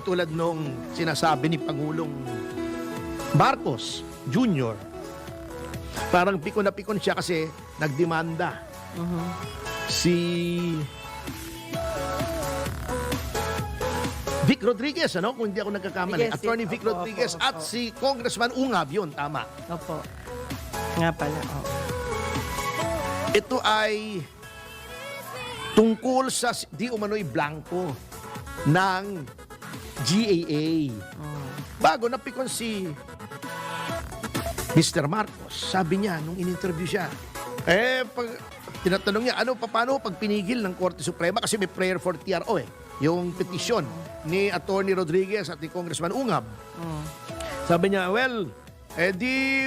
Tulad nung sinasabi ni Pangulong Marcos Jr., parang pikon na pikon siya kasi nagdemanda. Si Vic Rodriguez, ano? Kung hindi ako nagkakamali. Yes, Attorney Vic opo, Rodriguez opo, at opo. si Congressman Ungab, yun, tama. Opo. Nga pala, oo. Ito ay tungkol sa di umano'y blanco ng GAA. Bago napikon si Mr. Marcos, sabi niya nung in-interview siya, pag tinatanong niya, paano pag pinigil ng Korte Suprema, kasi may prayer for TRO yung petisyon ni Attorney Rodriguez at ni Congressman Ungab. Sabi niya,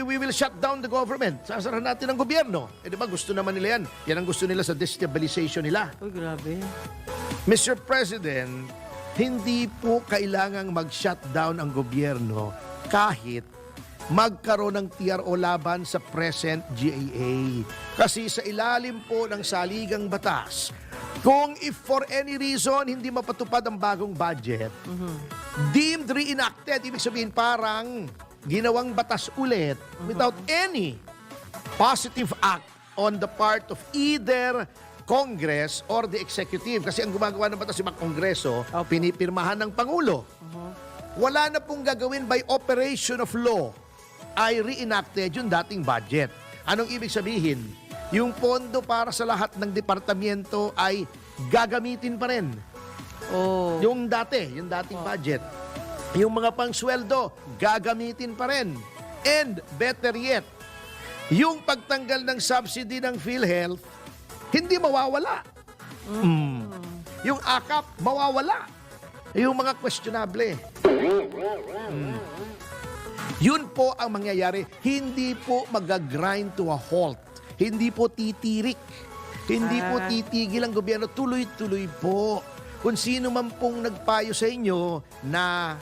we will shut down the government. Sasarahan natin ang gobyerno. Di ba gusto naman nila yan? Yan ang gusto nila sa destabilization nila. Uy, grabe. Mr. President, hindi po kailangang mag-shut down ang gobyerno kahit magkaroon ng TRO laban sa present GAA. Kasi sa ilalim po ng saligang batas, kung if for any reason hindi mapatupad ang bagong budget, deemed reenacted, ibig sabihin parang ginawang batas ulit without any positive act on the part of either Congress or the Executive. Kasi ang gumagawa ng batas yung mga Kongreso, pinipirmahan ng Pangulo. Wala na pong gagawin by operation of law ay reenacted yung dating budget. Anong ibig sabihin? Yung pondo para sa lahat ng departamento ay gagamitin pa rin. Yung dating budget. Yung mga pangsweldo, gagamitin pa rin. And better yet, yung pagtanggal ng subsidy ng PhilHealth, hindi mawawala. Yung AKAP, mawawala. Yung mga questionable. Yun po ang mangyayari. Hindi po mag-grind to a halt. Hindi po titirik. Hindi po titigil ang gobyerno. Tuloy-tuloy po. Kung sino man pong nagpayo sa inyo na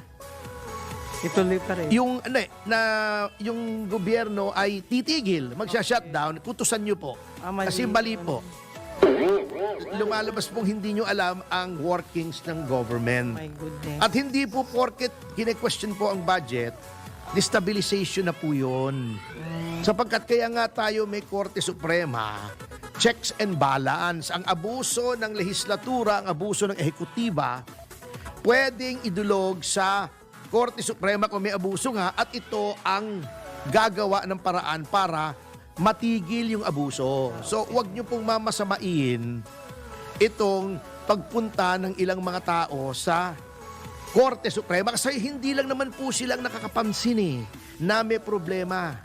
Ituloy pa rin. yung gobyerno ay titigil, magsha-shutdown, kutusan nyo po. Kasi mali po. Lumalabas pong hindi nyo alam ang workings ng government. My goodness. At hindi po porket kine-question po ang budget, destabilization na po yun. Sapagkat kaya nga tayo may Korte Suprema, checks and balance. Ang abuso ng lehislatura, ang abuso ng ehekutiba, pwedeng idulog sa Korte Suprema kung may abuso nga, at ito ang gagawa ng paraan para matigil yung abuso. So, huwag nyo pong mamasamain itong pagpunta ng ilang mga tao sa Korte Suprema kasi hindi lang naman po silang nakakapansin na may problema.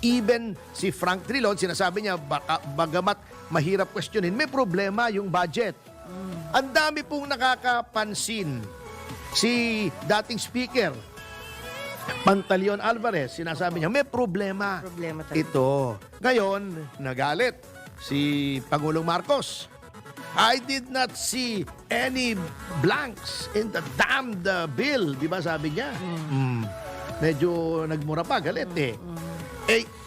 Even si Frank Trilon, sinasabi niya, bagamat mahirap questionin, may problema yung budget. Ang dami pong nakakapansin. Si dating speaker, Pantaleon Alvarez, sinasabi niya, may problema. Problema talaga. Ito. Ngayon, nagalit si Pangulong Marcos. I did not see any blanks in the damned bill. Di ba sabi niya? Medyo nagmura pa, galit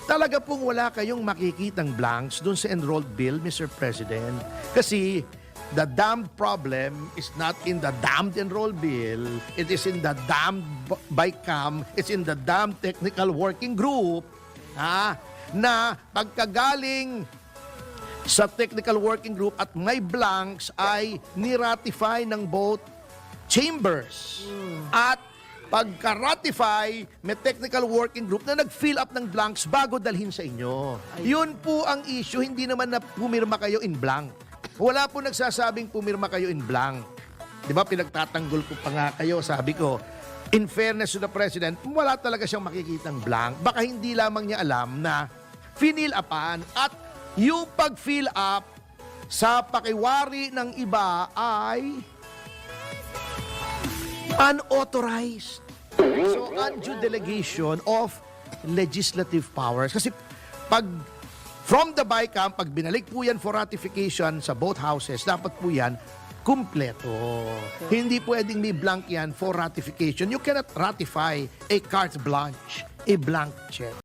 talaga pong wala kayong makikitang blanks dun sa enrolled bill, Mr. President. Kasi the damned problem is not in the damned enrolled bill. It is in the damned BICAM. It's in the damned technical working group na pagkagaling sa technical working group at may blanks ay niratify ng both chambers. At pagka-ratify, may technical working group na nag-fill up ng blanks bago dalhin sa inyo. Yun po ang issue, hindi naman na pumirma kayo in blank. Wala po nagsasabing pumirma kayo in blank. Di ba, pinagtatanggol ko pa nga kayo, sabi ko, in fairness to the President, wala talaga siyang makikitang blank. Baka hindi lamang niya alam na finil upan at yung pag-fill up sa pakiwari ng iba ay unauthorized. So, undue delegation of legislative powers. Kasi pag from the BICAM, pag binalik po yan for ratification sa both houses, dapat po yan kumpleto. Hindi pwedeng may blank yan for ratification. You cannot ratify a carte blanche, a blank check.